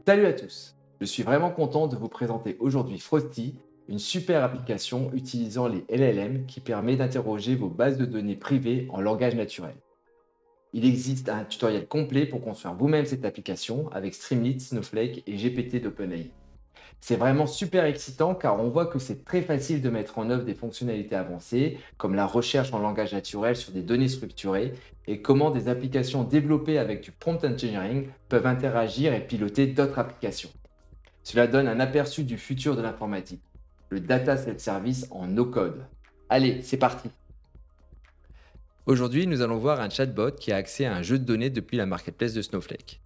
Salut à tous, je suis vraiment content de vous présenter aujourd'hui Frosty, une super application utilisant les LLM qui permet d'interroger vos bases de données privées en langage naturel. Il existe un tutoriel complet pour construire vous-même cette application avec Streamlit, Snowflake et GPT d'OpenAI. C'est vraiment super excitant car on voit que c'est très facile de mettre en œuvre des fonctionnalités avancées comme la recherche en langage naturel sur des données structurées et comment des applications développées avec du prompt engineering peuvent interagir et piloter d'autres applications. Cela donne un aperçu du futur de l'informatique, le data self-service en no-code. Allez, c'est parti. Aujourd'hui, nous allons voir un chatbot qui a accès à un jeu de données depuis la marketplace de Snowflake.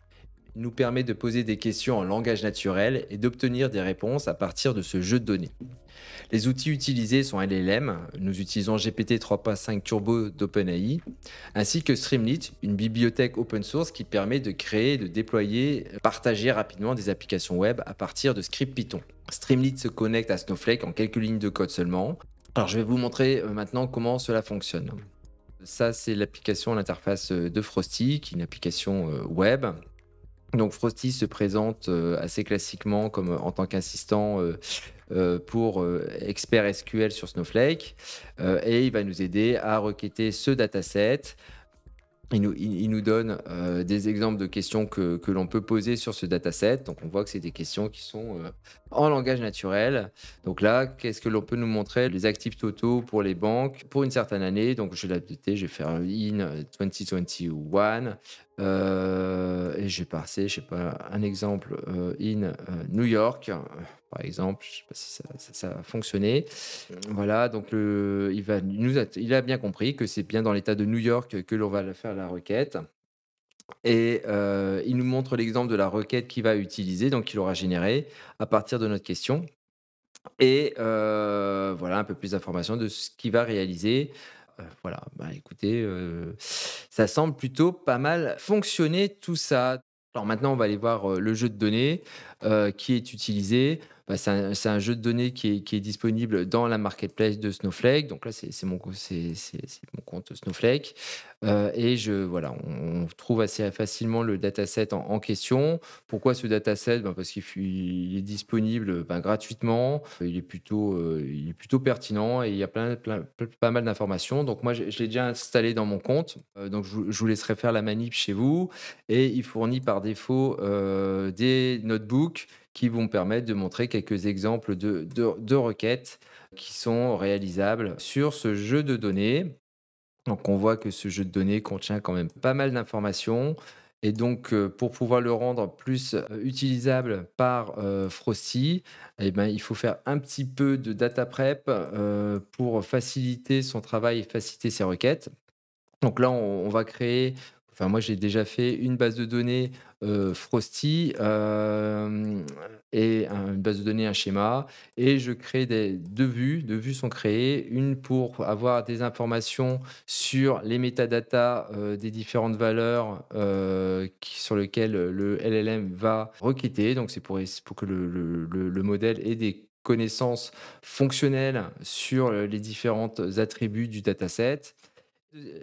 Il nous permet de poser des questions en langage naturel et d'obtenir des réponses à partir de ce jeu de données. Les outils utilisés sont LLM, nous utilisons GPT 3.5 Turbo d'OpenAI, ainsi que Streamlit, une bibliothèque open source qui permet de créer, de déployer, partager rapidement des applications web à partir de scripts Python. Streamlit se connecte à Snowflake en quelques lignes de code seulement. Alors je vais vous montrer maintenant comment cela fonctionne. Ça, c'est l'application, l'interface de Frosty, qui est une application web. Donc Frosty se présente assez classiquement comme en tant qu'assistant pour expert SQL sur Snowflake et il va nous aider à requêter ce dataset. Il nous donne des exemples de questions que l'on peut poser sur ce dataset. Donc, on voit que c'est des questions qui sont en langage naturel. Donc là, qu'est-ce que l'on peut nous montrer? Les actifs totaux pour les banques pour une certaine année. Donc, je vais l'updater, je vais faire un in 2021 et je vais passer, je sais pas, un exemple in New York, par exemple. Je sais pas si ça va fonctionner. Voilà, donc il a bien compris que c'est bien dans l'État de New York que l'on va faire la requête et il nous montre l'exemple de la requête qu'il va utiliser, donc qu'il aura générée à partir de notre question et voilà un peu plus d'informations de ce qu'il va réaliser. Voilà, bah, écoutez, ça semble plutôt pas mal fonctionner tout ça. Alors maintenant, on va aller voir, le jeu de données, qui est utilisé. Bah, c'est un jeu de données qui est disponible dans la marketplace de Snowflake. Donc là, c'est mon compte Snowflake, et voilà, on trouve assez facilement le dataset en question. Pourquoi ce dataset? Ben, parce il est disponible, ben, gratuitement. Il est plutôt pertinent et il y a pas mal d'informations. Donc moi, je l'ai déjà installé dans mon compte, donc je vous laisserai faire la manip chez vous et il fournit par défaut, des notebooks qui vont permettre de montrer quelques exemples de requêtes qui sont réalisables sur ce jeu de données. Donc on voit que ce jeu de données contient quand même pas mal d'informations et donc pour pouvoir le rendre plus, utilisable par, Frosty, eh ben, il faut faire un petit peu de data prep, pour faciliter son travail et faciliter ses requêtes. Donc là, on va créer enfin moi j'ai déjà fait une base de données, Frosty, et une base de données, un schéma et je crée 2 vues sont créées. Une pour avoir des informations sur les métadatas, des différentes valeurs, sur lesquelles le LLM va requêter. Donc c'est pour que le modèle ait des connaissances fonctionnelles sur, les différentes attributs du dataset.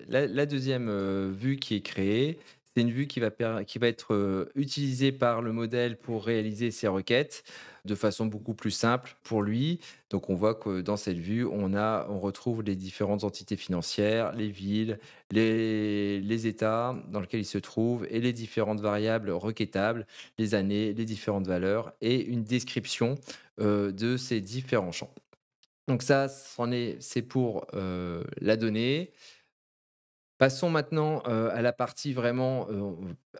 La 2e, vue qui est créée, c'est une vue qui va être, utilisée par le modèle pour réaliser ses requêtes de façon beaucoup plus simple pour lui. Donc on voit que dans cette vue, on retrouve les différentes entités financières, les villes, les états dans lesquels ils se trouvent et les différentes variables requêtables, les années, les différentes valeurs et une description, de ces différents champs. Donc ça, c'est pour, la donnée. Passons maintenant, à la partie vraiment,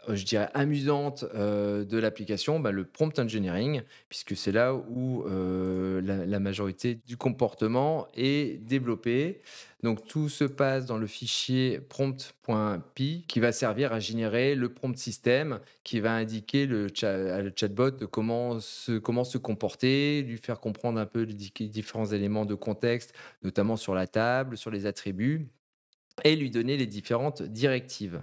je dirais amusante, de l'application, bah, le prompt engineering, puisque c'est là où, la majorité du comportement est développé. Donc tout se passe dans le fichier prompt.py qui va servir à générer le prompt system qui va indiquer le chatbot de comment se comporter, lui faire comprendre un peu les différents éléments de contexte, notamment sur la table, sur les attributs et lui donner les différentes directives.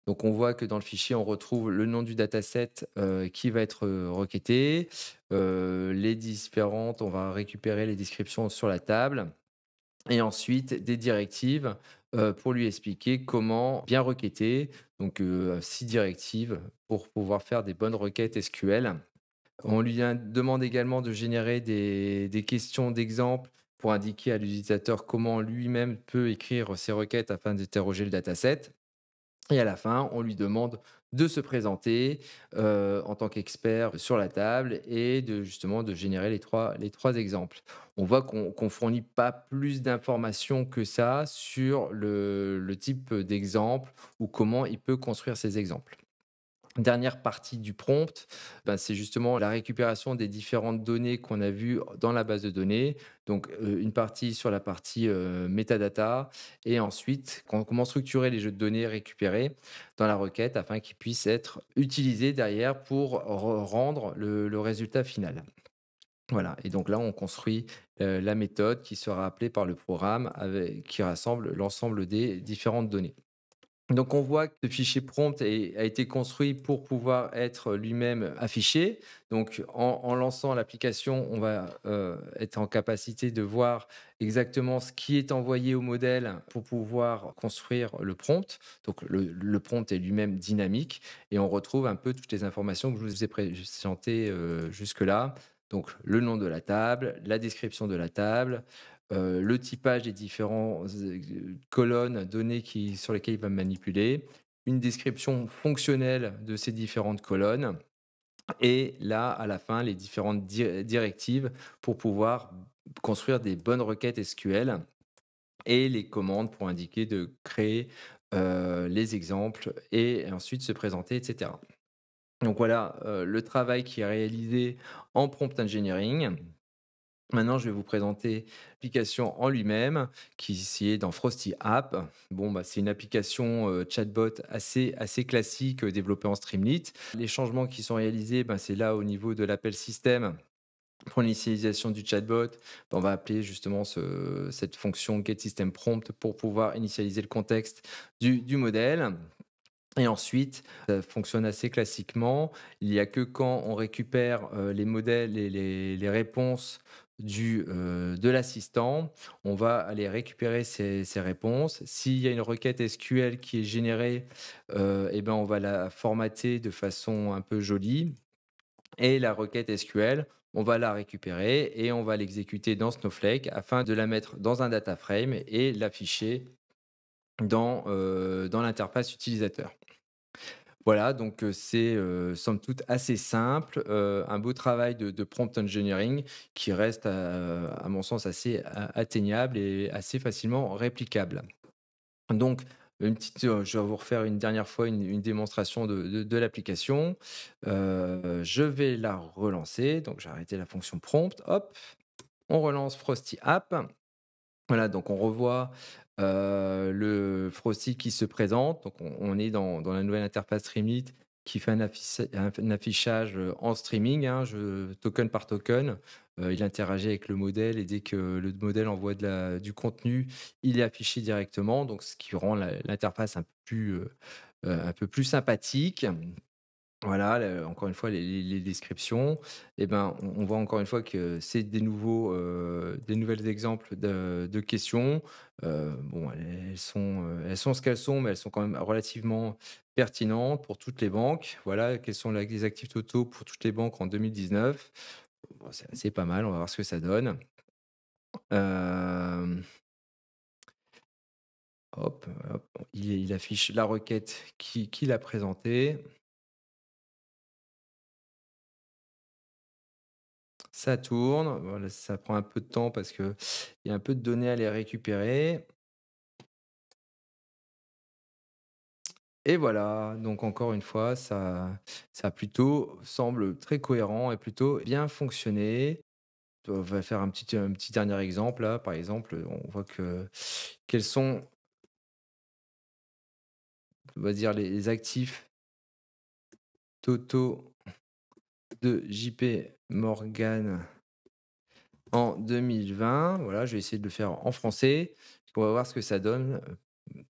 Donc on voit que dans le fichier, on retrouve le nom du dataset, qui va être, requêté, on va récupérer les descriptions sur la table et ensuite des directives, pour lui expliquer comment bien requêter. Donc, 6 directives pour pouvoir faire des bonnes requêtes SQL. On lui demande également de générer des questions d'exemple pour indiquer à l'utilisateur comment lui-même peut écrire ses requêtes afin d'interroger le dataset. Et à la fin, on lui demande de se présenter, en tant qu'expert sur la table et justement de générer les trois exemples. On voit qu'on fournit pas plus d'informations que ça sur le type d'exemple ou comment il peut construire ses exemples. Dernière partie du prompt, ben, c'est justement la récupération des différentes données qu'on a vues dans la base de données. Donc, une partie sur la partie, métadata et ensuite comment structurer les jeux de données récupérés dans la requête afin qu'ils puissent être utilisés derrière pour rendre le résultat final. Voilà, et donc là, on construit, la méthode qui sera appelée par le programme qui rassemble l'ensemble des différentes données. Donc on voit que le fichier prompt a été construit pour pouvoir être lui-même affiché. Donc en lançant l'application, on va, être en capacité de voir exactement ce qui est envoyé au modèle pour pouvoir construire le prompt. Donc le prompt est lui-même dynamique et on retrouve un peu toutes les informations que je vous ai présentées, jusque-là. Donc le nom de la table, la description de la table, le typage des différents colonnes données sur lesquelles il va manipuler, une description fonctionnelle de ces différentes colonnes et là, à la fin, les différentes directives pour pouvoir construire des bonnes requêtes SQL et les commandes pour indiquer de créer, les exemples et ensuite se présenter et cetera. Donc voilà, le travail qui est réalisé en prompt engineering. Maintenant, je vais vous présenter l'application en lui-même, qui est dans Frosty App. Bon, bah, c'est une application chatbot assez classique, développée en Streamlit. Les changements qui sont réalisés, ben, c'est là au niveau de l'appel système. Pour l'initialisation du chatbot, ben, on va appeler justement cette fonction getSystemPrompt pour pouvoir initialiser le contexte du modèle. Et ensuite, ça fonctionne assez classiquement. Il n'y a que quand on récupère, les modèles et les réponses de l'assistant, on va aller récupérer ces réponses. S'il y a une requête SQL qui est générée, et ben, on va la formater de façon un peu jolie et la requête SQL, on va la récupérer et on va l'exécuter dans Snowflake afin de la mettre dans un data frame et l'afficher dans l'interface utilisateur. Voilà, donc c'est, somme toute assez simple, un beau travail de prompt engineering qui reste, à mon sens assez atteignable et assez facilement réplicable. Donc je vais vous refaire une dernière fois une démonstration de l'application. Je vais la relancer, donc j'ai arrêté la fonction prompt, hop, on relance Frosty App. Voilà, donc on revoit, le Frosty qui se présente. Donc on est dans la nouvelle interface Streamlit qui fait un affichage, en streaming, hein, token par token. Il interagit avec le modèle et dès que le modèle envoie du contenu, il est affiché directement, donc ce qui rend l'interface un peu plus sympathique. Voilà, encore une fois, les descriptions et ben, on voit encore une fois que c'est des nouvelles exemples de questions. Bon, elles sont ce qu'elles sont, mais elles sont quand même relativement pertinentes pour toutes les banques. Voilà, quels sont les actifs totaux pour toutes les banques en 2019. Bon, c'est pas mal, on va voir ce que ça donne. Hem, hop, il affiche la requête qu'il a présentée. Ça tourne, voilà, ça prend un peu de temps parce qu'il y a un peu de données à les récupérer et voilà, donc encore une fois, ça plutôt semble très cohérent et plutôt bien fonctionner. On va faire un petit dernier exemple là, par exemple, on voit quels sont, on va dire les actifs totaux de JP Morgan en 2020. Voilà, je vais essayer de le faire en français. On va voir ce que ça donne.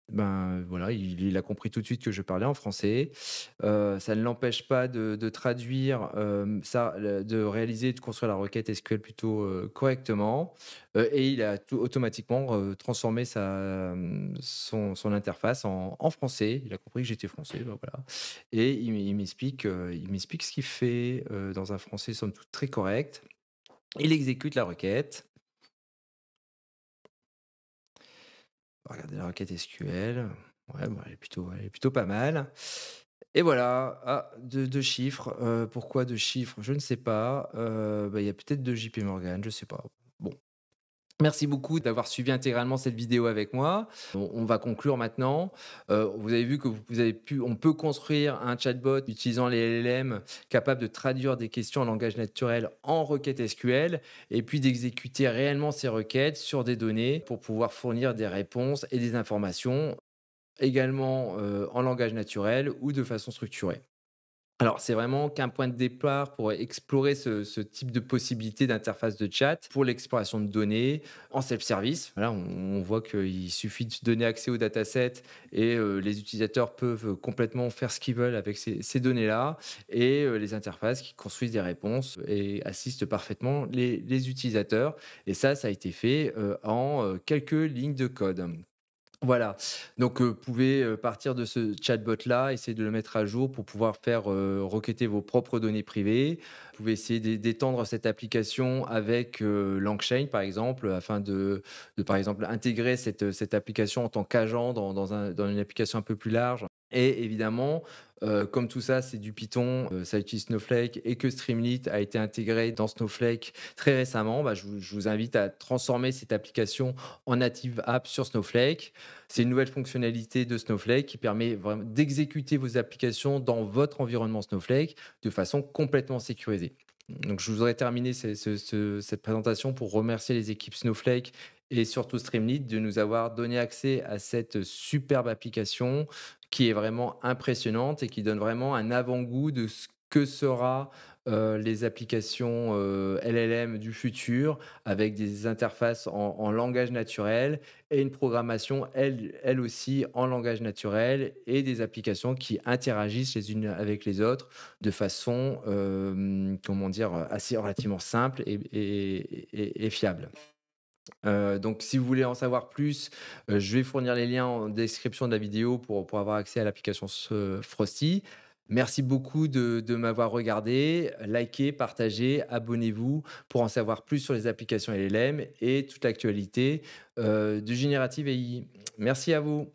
Ben, voilà, il a compris tout de suite que je parlais en français. Ça ne l'empêche pas de traduire, de réaliser et de construire la requête SQL plutôt, correctement, et il a tout automatiquement, transformé son interface en français. Il a compris que j'étais français, ben, voilà, et il m'explique ce qu'il fait, dans un français somme toute très correct. Il exécute la requête. On va regarder la requête SQL. Ouais, bah, elle est plutôt pas mal. Et voilà, 2 chiffres, pourquoi 2 chiffres? Je ne sais pas, bah, il y a peut-être 2 JP Morgan, je sais pas. Bon, merci beaucoup d'avoir suivi intégralement cette vidéo avec moi. On va conclure maintenant. Vous avez vu que on peut construire un chatbot utilisant les LLM capable de traduire des questions en langage naturel en requête SQL et puis d'exécuter réellement ces requêtes sur des données pour pouvoir fournir des réponses et des informations également, en langage naturel ou de façon structurée. Alors, c'est vraiment qu'un point de départ pour explorer ce type de possibilités d'interface de chat pour l'exploration de données en self-service. Voilà, on voit qu'il suffit de donner accès au dataset et les utilisateurs peuvent complètement faire ce qu'ils veulent avec ces données-là et les interfaces qui construisent des réponses et assistent parfaitement les utilisateurs et ça a été fait, en, quelques lignes de code. Voilà, donc pouvez, partir de ce chatbot-là, essayer de le mettre à jour pour pouvoir faire, requêter vos propres données privées. Vous pouvez essayer d'étendre cette application avec, LangChain, par exemple, afin par exemple, intégrer cette application en tant qu'agent dans une application un peu plus large et évidemment, comme tout ça, c'est du Python, ça utilise Snowflake et que Streamlit a été intégré dans Snowflake très récemment, bah, je vous invite à transformer cette application en native app sur Snowflake. C'est une nouvelle fonctionnalité de Snowflake qui permet vraiment d'exécuter vos applications dans votre environnement Snowflake de façon complètement sécurisée. Donc, je voudrais terminer cette présentation pour remercier les équipes Snowflake et surtout Streamlit de nous avoir donné accès à cette superbe application qui est vraiment impressionnante et qui donne vraiment un avant-goût de ce que sera les applications LLM du futur avec des interfaces en langage naturel et une programmation, elle aussi, en langage naturel et des applications qui interagissent les unes avec les autres de façon, comment dire, assez relativement simple et fiable. Donc si vous voulez en savoir plus, je vais fournir les liens en description de la vidéo pour avoir accès à l'application Frosty. Merci beaucoup de m'avoir regardé. Likez, partagez, abonnez-vous pour en savoir plus sur les applications LLM et toute l'actualité, du générative AI. Merci à vous.